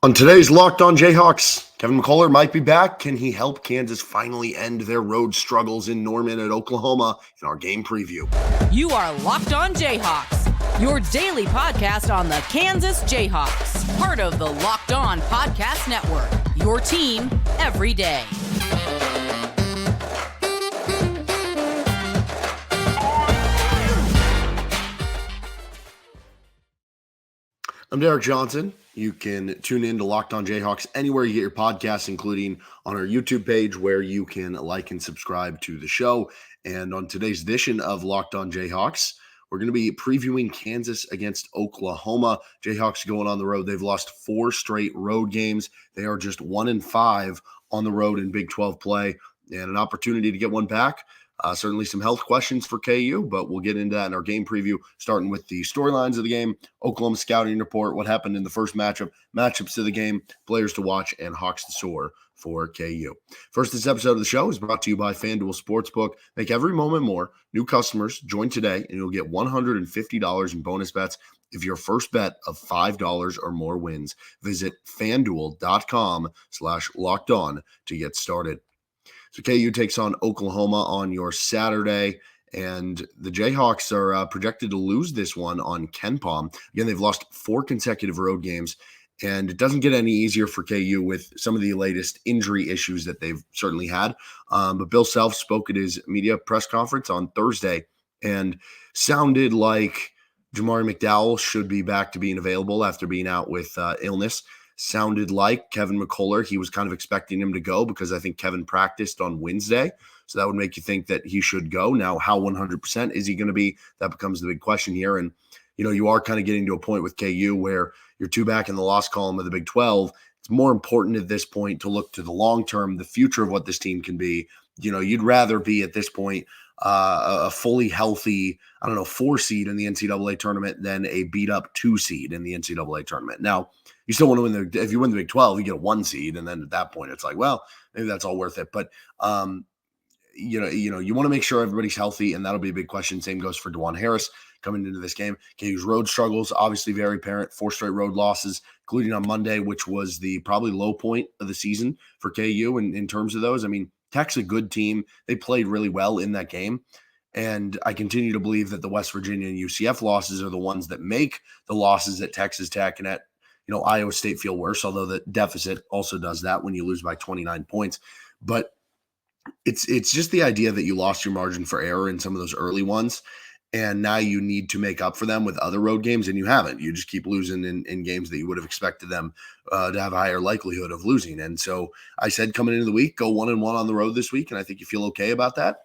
On today's Locked On Jayhawks, Kevin McCullar might be back. Can he help Kansas finally end their road struggles in Norman at Oklahoma? In our game preview. You are Locked On Jayhawks, your daily podcast on the Kansas Jayhawks, part of the Locked On Podcast Network, your team every day. I'm Derek Johnson. You can tune in to Locked On Jayhawks anywhere you get your podcasts, including on our YouTube page where you can like and subscribe to the show. And on today's edition of Locked On Jayhawks, we're going to be previewing Kansas against Oklahoma. Jayhawks going on the road. They've lost 4 straight road games. They are just 1-5 on the road in Big 12 play, and an opportunity to get one back. Certainly some health questions for KU, but we'll get into that in our game preview, starting with the storylines of the game, Oklahoma scouting report, what happened in the first matchups of the game, players to watch, and Hawks to soar for KU. First, this episode of the show is brought to you by FanDuel Sportsbook. Make every moment more. New customers, join today, and you'll get $150 in bonus bets if your first bet of $5 or more wins. Visit FanDuel.com/lockedon to get started. So KU takes on Oklahoma on your Saturday, and the Jayhawks are projected to lose this one on KenPom. Again, they've lost 4 consecutive road games, and it doesn't get any easier for KU with some of the latest injury issues that they've certainly had. But Bill Self spoke at his media press conference on Thursday and sounded like Jamari McDowell should be back to being available after being out with illness. Sounded like Kevin McCullar, he was kind of expecting him to go because I think Kevin practiced on Wednesday. So that would make you think that he should go. Now, how 100% is he going to be? That becomes the big question here. And, you are kind of getting to a point with KU where you're 2 back in the loss column of the Big 12. It's more important at this point to look to the long term, the future of what this team can be. You'd rather be at this point a fully healthy, 4 seed in the NCAA tournament than a beat up 2 seed in the NCAA tournament. Now, you still want to win if you win the Big 12, you get a 1 seed. And then at that point, it's like, well, maybe that's all worth it. But, you want to make sure everybody's healthy, and that'll be a big question. Same goes for Dajuan Harris coming into this game. KU's road struggles, obviously very apparent. 4 straight road losses, including on Monday, which was the probably low point of the season for KU in terms of those. I mean, Tech's a good team. They played really well in that game. And I continue to believe that the West Virginia and UCF losses are the ones that make the losses at Texas Tech and at Iowa State feel worse, although the deficit also does that when you lose by 29 points. But it's just the idea that you lost your margin for error in some of those early ones, and now you need to make up for them with other road games, and you haven't. You just keep losing in games that you would have expected them to have a higher likelihood of losing. And so I said coming into the week, go 1-1 on the road this week, and I think you feel okay about that.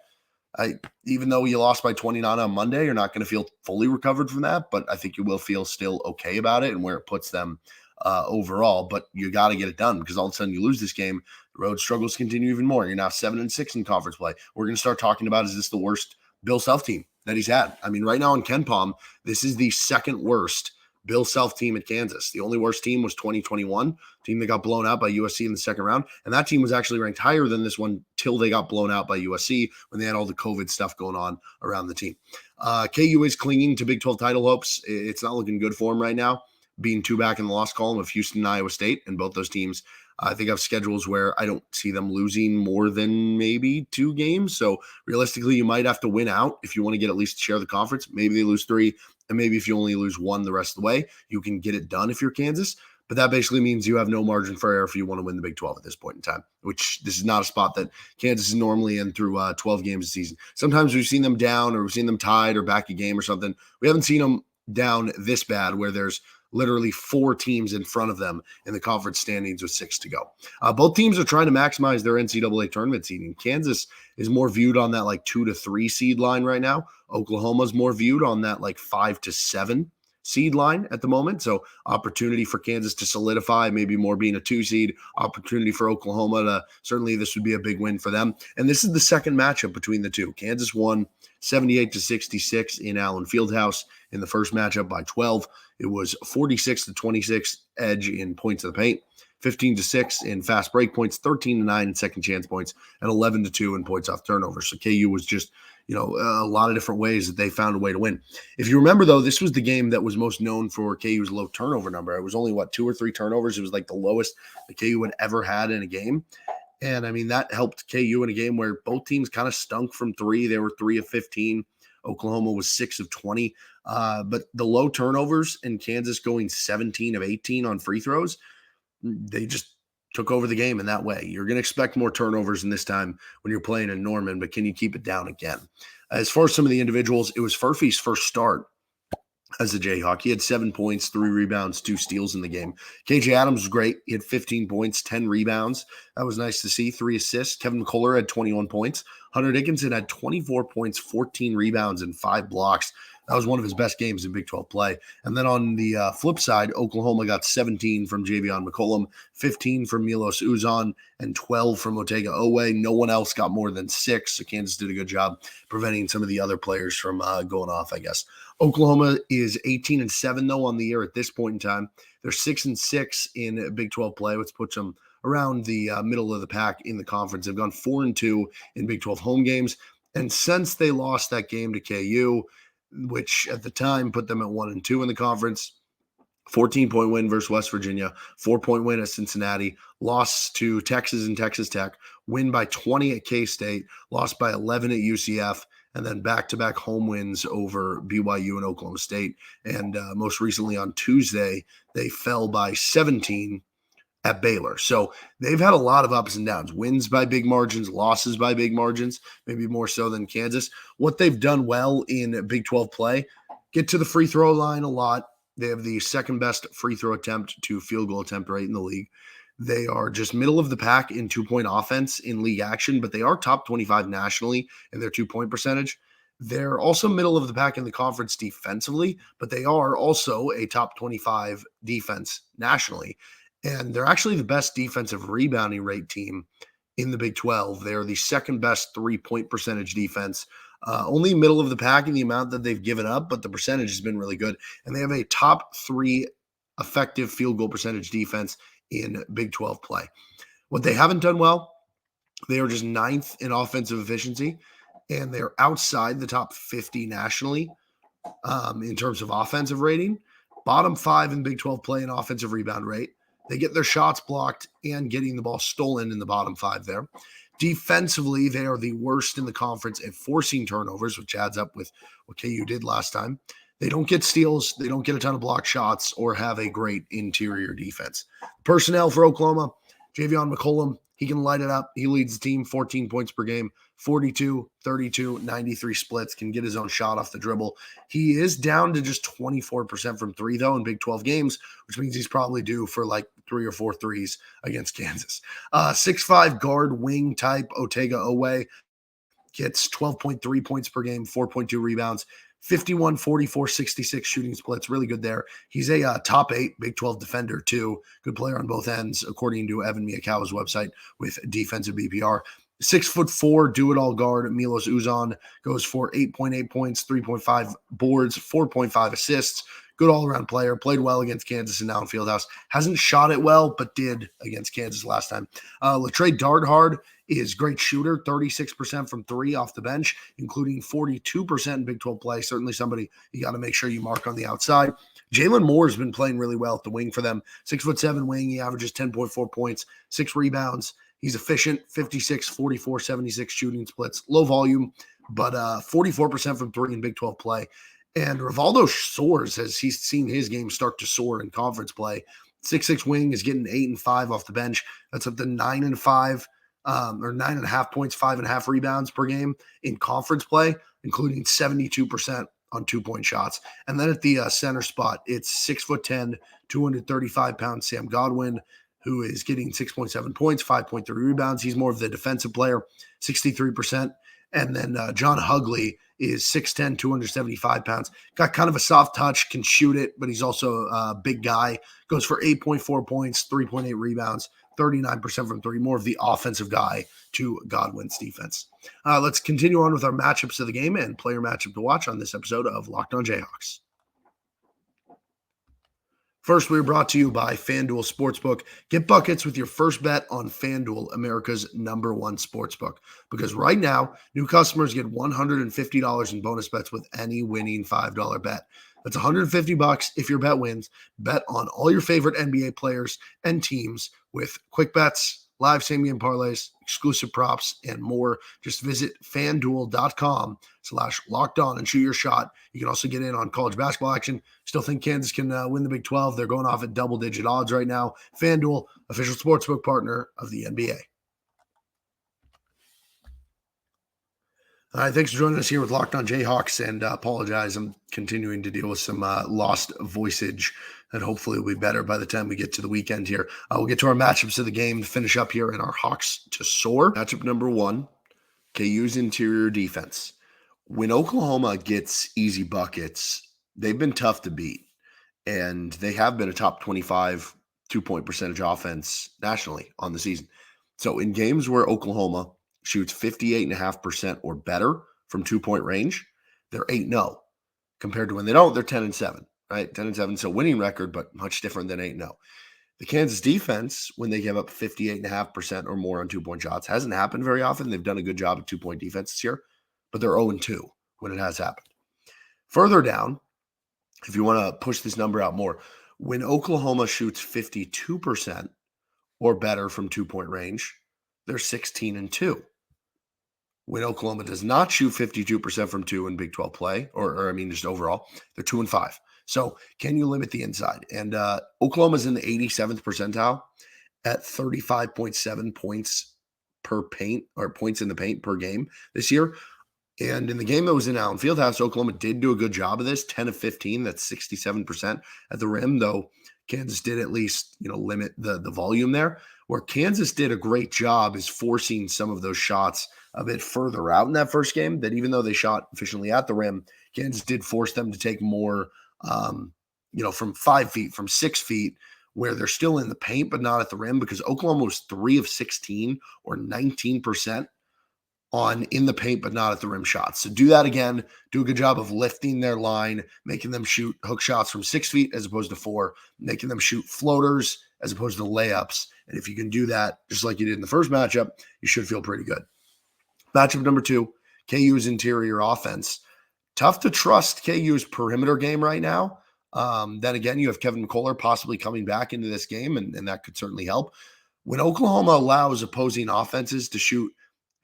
Even though you lost by 29 on Monday, you're not going to feel fully recovered from that, but I think you will feel still okay about it and where it puts them overall. But you got to get it done because all of a sudden you lose this game, the road struggles continue even more. You're now 7-6 in conference play. We're going to start talking about, is this the worst Bill Self team that he's had? I mean, right now in KenPom, this is the second worst Bill Self team at Kansas. The only worst team was 2021, team that got blown out by USC in the second round. And that team was actually ranked higher than this one till they got blown out by USC when they had all the COVID stuff going on around the team. KU is clinging to Big 12 title hopes. It's not looking good for them right now, being 2 back in the loss column of Houston and Iowa State. And both those teams, I think, have schedules where I don't see them losing more than maybe 2 games. So realistically, you might have to win out if you want to get at least share the conference. Maybe they lose 3. And maybe if you only lose 1 the rest of the way, you can get it done if you're Kansas. But that basically means you have no margin for error if you want to win the Big 12 at this point in time, which this is not a spot that Kansas is normally in through 12 games a season. Sometimes we've seen them down or we've seen them tied or back a game or something. We haven't seen them down this bad where there's literally 4 teams in front of them in the conference standings with 6 to go. Both teams are trying to maximize their NCAA tournament seeding. Kansas is more viewed on that 2 to 3 seed line right now. Oklahoma's more viewed on that 5 to 7 seed line at the moment. So opportunity for Kansas to solidify, maybe more being a 2 seed, opportunity for Oklahoma to, certainly this would be a big win for them. And this is the second matchup between the two. Kansas won 78-66 in Allen Fieldhouse in the first matchup by 12. It was 46-26 edge in points of the paint, 15-6 in fast break points, 13-9 in second chance points, and 11-2 in points off turnovers. So KU was just, a lot of different ways that they found a way to win. If you remember, though, this was the game that was most known for KU's low turnover number. It was only, 2 or 3 turnovers. It was like the lowest the KU had ever had in a game. And, I mean, that helped KU in a game where both teams kind of stunk from 3. They were 3 of 15. Oklahoma was 6 of 20. But the low turnovers and Kansas going 17 of 18 on free throws, they just took over the game in that way. You're going to expect more turnovers in this time when you're playing in Norman, but can you keep it down again? As far as some of the individuals, it was Furphy's first start as a Jayhawk. He had 7 points, 3 rebounds, 2 steals in the game. KJ Adams was great. He had 15 points, 10 rebounds. That was nice to see. 3 assists. Kevin McCullar had 21 points. Hunter Dickinson had 24 points, 14 rebounds, and 5 blocks. That was one of his best games in Big 12 play. And then on the flip side, Oklahoma got 17 from Javian McCollum, 15 from Milos Uzan, and 12 from Otega-Owe. No one else got more than 6, so Kansas did a good job preventing some of the other players from going off, I guess. Oklahoma is 18-7, though, on the year at this point in time. They're 6-6 in Big 12 play, which puts them around the middle of the pack in the conference. They've gone 4-2 in Big 12 home games. And since they lost that game to KU, which at the time put them at 1-2 in the conference, 14-point win versus West Virginia, 4-point win at Cincinnati, loss to Texas and Texas Tech, win by 20 at K-State, lost by 11 at UCF, and then back-to-back home wins over BYU and Oklahoma State. And most recently on Tuesday, they fell by 17 at Baylor. So they've had a lot of ups and downs, wins by big margins, losses by big margins, maybe more so than Kansas. What they've done well in Big 12 play, get to the free throw line a lot. They have the second best free throw attempt to field goal attempt rate in the league. They are just middle of the pack in 2-point offense in league action, but they are top 25 nationally in their 2-point percentage. They're also middle of the pack in the conference defensively, but they are also a top 25 defense nationally. And they're actually the best defensive rebounding rate team in the Big 12. They're the second best 3-point percentage defense, only middle of the pack in the amount that they've given up, but the percentage has been really good. And they have a top 3 effective field goal percentage defense in Big 12 play. What they haven't done well, they are just 9th in offensive efficiency, and they're outside the top 50 nationally in terms of offensive rating. Bottom 5 in Big 12 play in offensive rebound rate. They get their shots blocked and getting the ball stolen in the bottom 5 there. Defensively, they are the worst in the conference at forcing turnovers, which adds up with what KU did last time. They don't get steals. They don't get a ton of blocked shots or have a great interior defense. Personnel for Oklahoma, Javian McCollum, he can light it up. He leads the team, 14 points per game, 42, 32, 93 splits, can get his own shot off the dribble. He is down to just 24% from 3, though, in Big 12 games, which means he's probably due for like 3 or 4 threes against Kansas. 6'5" guard wing type Otega-Owe gets 12.3 points per game, 4.2 rebounds, 51, 44, 66 shooting splits. Really good there. He's a top 8 Big 12 defender, too. Good player on both ends, according to Evan Miyakawa's website with defensive BPR. 6'4" do-it-all guard Milos Uzan goes for 8.8 points, 3.5 boards, 4.5 assists. Good all-around player. Played well against Kansas and now in Fieldhouse. Hasn't shot it well, but did against Kansas last time. LeTre Darthard is great shooter, 36% from 3 off the bench, including 42% in Big 12 play. Certainly somebody you got to make sure you mark on the outside. Jalon Moore has been playing really well at the wing for them. 6'7" wing. He averages 10.4 points, 6 rebounds. He's efficient, 56, 44, 76 shooting splits. Low volume, but 44% from 3 in Big 12 play. And Rivaldo soars as he's seen his game start to soar in conference play. 6'6" wing is getting 8 and 5 off the bench. That's up to 9 and 5, or 9.5 points, 5.5 rebounds per game in conference play, including 72% on 2-point shots. And then at the center spot, it's 6'10", 235-pound Sam Godwin, who is getting 6.7 points, 5.3 rebounds. He's more of the defensive player, 63%. And then John Hugley is 6'10", 275 pounds. Got kind of a soft touch, can shoot it, but he's also a big guy. Goes for 8.4 points, 3.8 rebounds, 39% from 3. More of the offensive guy to Godwin's defense. Let's continue on with our matchups of the game and player matchup to watch on this episode of Locked On Jayhawks. First, we are brought to you by FanDuel Sportsbook. Get buckets with your first bet on FanDuel, America's #1 sportsbook. Because right now, new customers get $150 in bonus bets with any winning $5 bet. That's $150 if your bet wins. Bet on all your favorite NBA players and teams with quick bets, live same-game parlays, exclusive props, and more. Just visit FanDuel.com/lockedon and shoot your shot. You can also get in on college basketball action. Still think Kansas can win the Big 12. They're going off at double-digit odds right now. FanDuel, official sportsbook partner of the NBA. All right, thanks for joining us here with Locked On Jayhawks, and apologize. I'm continuing to deal with some lost voicage, and hopefully will be better by the time we get to the weekend here. We'll get to our matchups of the game to finish up here in our Hawks to soar. Matchup number 1, KU's interior defense. When Oklahoma gets easy buckets, they've been tough to beat, and they have been a top 25 two-point percentage offense nationally on the season. So in games where Oklahoma shoots 58.5% or better from two-point range, they're 8-0. Compared to when they don't, they're 10-7, right? 10-7, so winning record, but much different than 8-0. The Kansas defense, when they give up 58.5% or more on two-point shots, hasn't happened very often. They've done a good job of two-point defense this year, but they're 0-2 when it has happened. Further down, if you want to push this number out more, when Oklahoma shoots 52% or better from two-point range, they're 16-2. When Oklahoma does not shoot 52% from two in Big 12 play, or just overall, they're 2-5. So can you limit the inside? And Oklahoma's in the 87th percentile at 35.7 points per paint, or points in the paint per game this year. And in the game that was in Allen Fieldhouse, Oklahoma did do a good job of this, 10 of 15. That's 67% at the rim, though Kansas did at least, limit the volume there. Where Kansas did a great job is forcing some of those shots a bit further out in that first game, that even though they shot efficiently at the rim, Kansas did force them to take more, from 5 feet, from 6 feet, where they're still in the paint, but not at the rim, because Oklahoma was 3 of 16 or 19% on in the paint, but not at the rim shots. So do that again. Do a good job of lifting their line, making them shoot hook shots from 6 feet as opposed to 4, making them shoot floaters as opposed to layups. And if you can do that, just like you did in the first matchup, you should feel pretty good. Matchup number 2, KU's interior offense. Tough to trust KU's perimeter game right now. Then again, you have Kevin McCullar possibly coming back into this game, and that could certainly help. When Oklahoma allows opposing offenses to shoot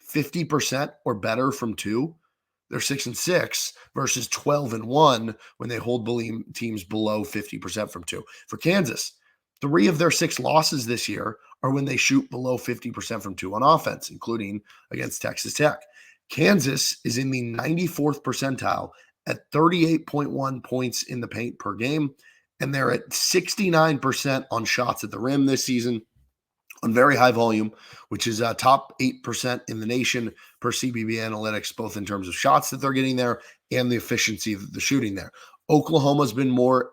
50% or better from two, they're 6-6 versus 12-1 when they hold teams below 50% from two. For Kansas, 3 of their 6 losses this year are when they shoot below 50% from two on offense, including against Texas Tech. Kansas is in the 94th percentile at 38.1 points in the paint per game, and they're at 69% on shots at the rim this season, on very high volume, which is top 8% in the nation per CBB analytics, both in terms of shots that they're getting there and the efficiency of the shooting there. Oklahoma's been more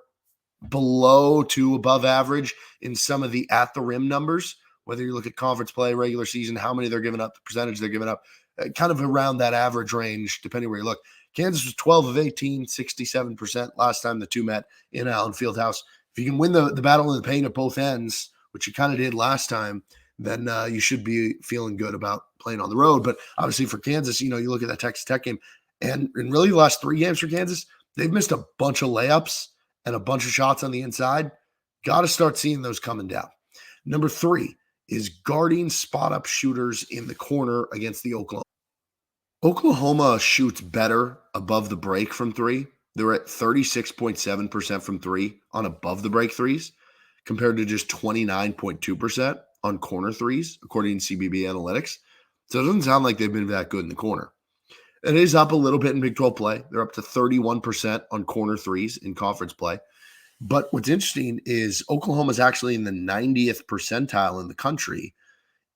below to above average in some of the at the rim numbers, whether you look at conference play, regular season, how many they're giving up, the percentage they're giving up, kind of around that average range, depending where you look. Kansas was 12 of 18, 67% last time the two met in Allen Fieldhouse. If you can win the battle in the paint at both ends, which you kind of did last time, then you should be feeling good about playing on the road. But obviously for Kansas, you look at that Texas Tech game, and in really the last 3 games for Kansas, they've missed a bunch of layups and a bunch of shots on the inside. Got to start seeing those coming down. Number 3 is guarding spot-up shooters in the corner against the Oklahoma. Oklahoma shoots better above the break from 3. They're at 36.7% from 3 on above the break threes, compared to just 29.2% on corner threes, according to CBB analytics. So it doesn't sound like they've been that good in the corner. It is up a little bit in Big 12 play. They're up to 31% on corner threes in conference play. But what's interesting is Oklahoma's actually in the 90th percentile in the country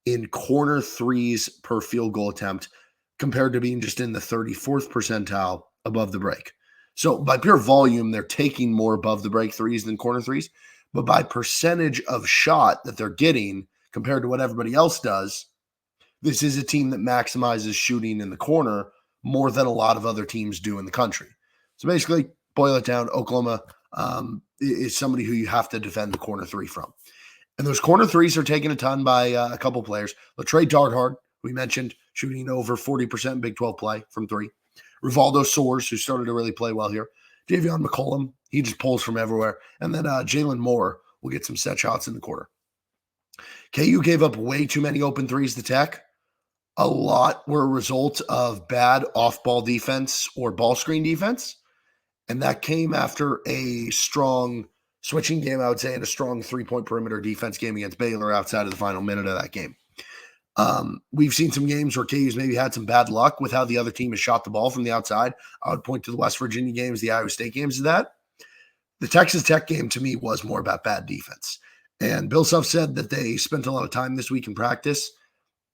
in corner threes per field goal attempt, compared to being just in the 34th percentile above the break. So by pure volume, they're taking more above the break threes than corner threes. But by percentage of shot that they're getting compared to what everybody else does, this is a team that maximizes shooting in the corner more than a lot of other teams do in the country. So basically, boil it down, Oklahoma is somebody who you have to defend the corner three from. And those corner threes are taken a ton by a couple players. LeTre Darthard, we mentioned, shooting over 40% Big 12 play from three. Rivaldo Soares, who started to really play well here. Javian McCollum, he just pulls from everywhere. And then Jalon Moore will get some set shots in the quarter. KU gave up way too many open threes to Tech. A lot were a result of bad off-ball defense or ball screen defense. And that came after a strong switching game, I would say, and a strong three-point perimeter defense game against Baylor outside of the final minute of that game. We've seen some games where KU's maybe had some bad luck with how the other team has shot the ball from the outside. I would point to the West Virginia games, the Iowa State games of that. The Texas Tech game, to me, was more about bad defense. And Bill Self said that they spent a lot of time this week in practice,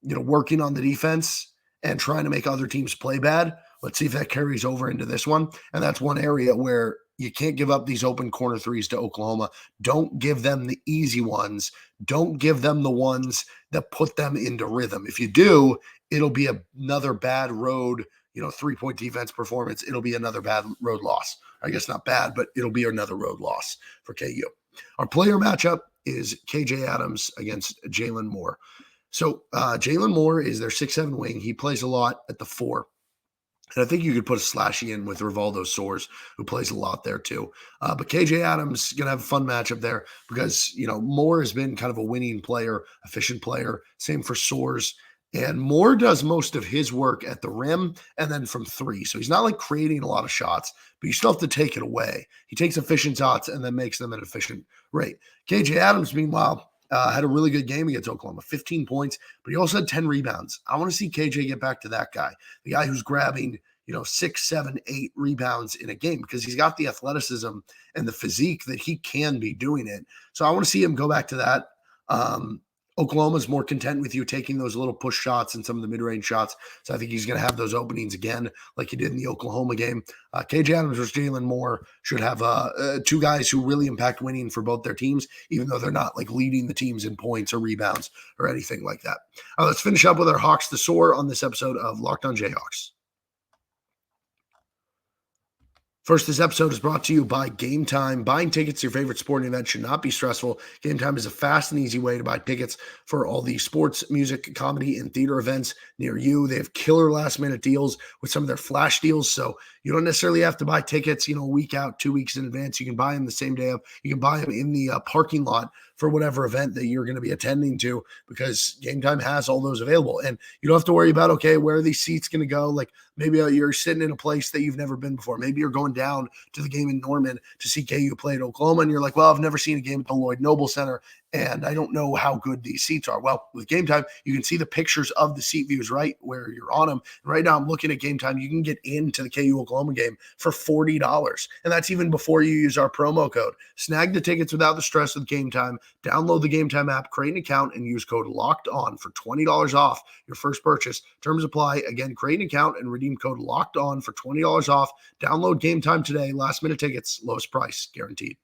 working on the defense and trying to make other teams play bad. Let's see if that carries over into this one. And that's one area where you can't give up these open corner threes to Oklahoma. Don't give them the easy ones. Don't give them the ones that put them into rhythm. If you do, it'll be another bad road, three-point defense performance. It'll be another bad road loss. I guess not bad, but it'll be another road loss for KU. Our player matchup is KJ Adams against Jalon Moore. So Jalon Moore is their 6'7" wing. He plays a lot at the 4. And I think you could put a slashy in with Rivaldo Soares, who plays a lot there too. But KJ Adams is going to have a fun matchup there because, Moore has been kind of a winning player, efficient player. Same for Soares. And Moore does most of his work at the rim and then from 3. So he's not like creating a lot of shots, but you still have to take it away. He takes efficient shots and then makes them at an efficient rate. KJ Adams, meanwhile, had a really good game against Oklahoma, 15 points, but he also had 10 rebounds. I want to see KJ get back to that guy, the guy who's grabbing, 6, 7, 8 rebounds in a game because he's got the athleticism and the physique that he can be doing it. So I want to see him go back to that. Oklahoma's more content with you taking those little push shots and some of the mid-range shots. So I think he's going to have those openings again like he did in the Oklahoma game. KJ Adams versus Jalon Moore should have two guys who really impact winning for both their teams, even though they're not like leading the teams in points or rebounds or anything like that. Let's finish up with our Hawks to Soar on this episode of Locked On Jayhawks. First, this episode is brought to you by Gametime. Buying tickets to your favorite sporting event should not be stressful. Gametime is a fast and easy way to buy tickets for all the sports, music, comedy, and theater events near you. They have killer last-minute deals with some of their flash deals, so you don't necessarily have to buy tickets, a week out, 2 weeks in advance. You can buy them the same day of. You can buy them in the parking lot for whatever event that you're going to be attending to because Gametime has all those available. And you don't have to worry about, okay, where are these seats going to go? Like maybe you're sitting in a place that you've never been before. Maybe you're going down to the game in Norman to see KU play at Oklahoma. And you're like, well, I've never seen a game at the Lloyd Noble Center and I don't know how good these seats are. Well, with Gametime, you can see the pictures of the seat views right where you're on them. And right now I'm looking at Gametime. You can get into the KU Oklahoma game for $40. And that's even before you use our promo code. Snag the tickets without the stress with Gametime. Download the Gametime app, create an account, and use code LOCKEDON for $20 off your first purchase. Terms apply. Again, create an account and redeem code LOCKEDON for $20 off. Download Gametime today. Last minute tickets, lowest price guaranteed.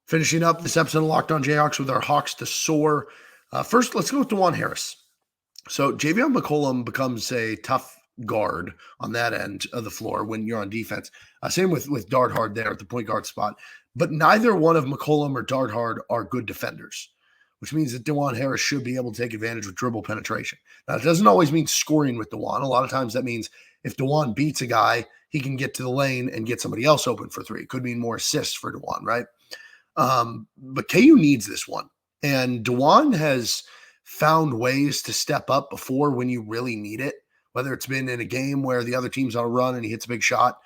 Finishing up this episode of Locked On Jayhawks with our Hawks to Soar. First, let's go with Dajuan Harris. So Javian McCollum becomes a tough guard on that end of the floor when you're on defense. Same with Darthard there at the point guard spot. But neither one of McCollum or Darthard are good defenders, which means that Dajuan Harris should be able to take advantage with dribble penetration. Now, it doesn't always mean scoring with Dajuan. A lot of times that means if Dajuan beats a guy, he can get to the lane and get somebody else open for 3. It could mean more assists for Dajuan, right? But KU needs this one. And Dajuan has found ways to step up before when you really need it, whether it's been in a game where the other team's on a run and he hits a big shot.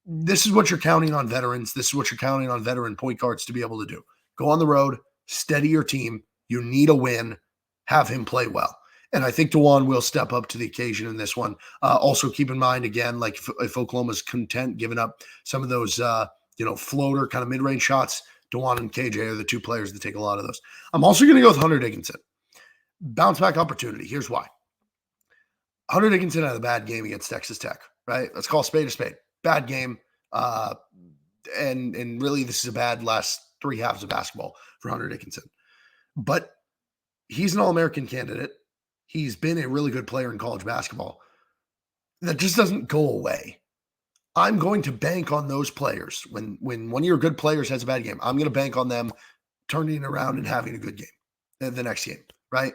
This is what you're counting on veterans. This is what you're counting on veteran point guards to be able to do. Go on the road, steady your team. You need a win. Have him play well. And I think Dajuan will step up to the occasion in this one. Also keep in mind, again, like if Oklahoma's content giving up some of those, floater kind of mid-range shots, Dajuan and KJ are the two players that take a lot of those. I'm also going to go with Hunter Dickinson. Bounce back opportunity. Here's why. Hunter Dickinson had a bad game against Texas Tech, right? Let's call a spade. Bad game. And really this is a bad last 3 halves of basketball for Hunter Dickinson. But he's an All-American candidate. He's been a really good player in college basketball. That just doesn't go away. I'm going to bank on those players. When one of your good players has a bad game, I'm going to bank on them turning it around and having a good game the next game, right?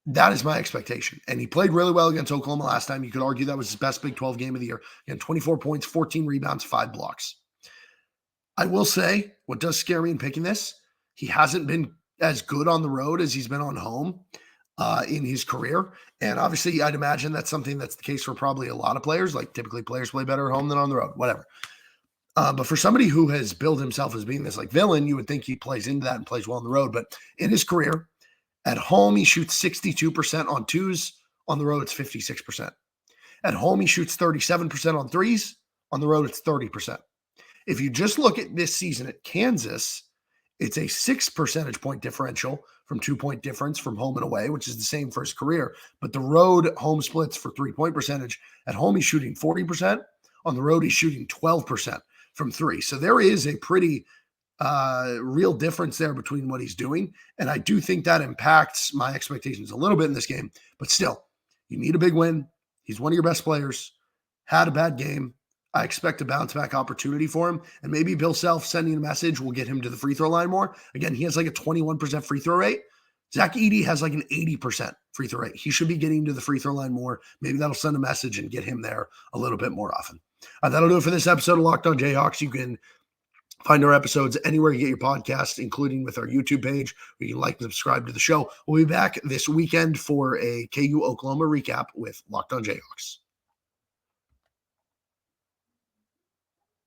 That is my expectation. And he played really well against Oklahoma last time. You could argue that was his best Big 12 game of the year. Again, 24 points, 14 rebounds, 5 blocks. I will say, what does scare me in picking this, he hasn't been as good on the road as he's been on home in his career. And obviously, I'd imagine that's something that's the case for probably a lot of players. Like typically players play better at home than on the road, whatever. But for somebody who has billed himself as being this like villain, you would think he plays into that and plays well on the road. But in his career, at home, he shoots 62% on twos. On the road, it's 56%. At home, he shoots 37% on threes. On the road, it's 30%. If you just look at this season at Kansas, it's a 6 percentage point differential from 2-point difference from home and away, which is the same for his career. But the road home splits for 3-point percentage. At home, he's shooting 40%. On the road, he's shooting 12% from three. So there is a pretty real difference there between what he's doing. And I do think that impacts my expectations a little bit in this game. But still, you need a big win. He's one of your best players. Had a bad game. I expect a bounce back opportunity for him. And maybe Bill Self sending a message will get him to the free throw line more. Again, he has like a 21% free throw rate. Zach Edey has like an 80% free throw rate. He should be getting to the free throw line more. Maybe that'll send a message and get him there a little bit more often. That'll do it for this episode of Locked On Jayhawks. You can find our episodes anywhere you get your podcasts, including with our YouTube page, where you can like and subscribe to the show. We'll be back this weekend for a KU Oklahoma recap with Locked On Jayhawks.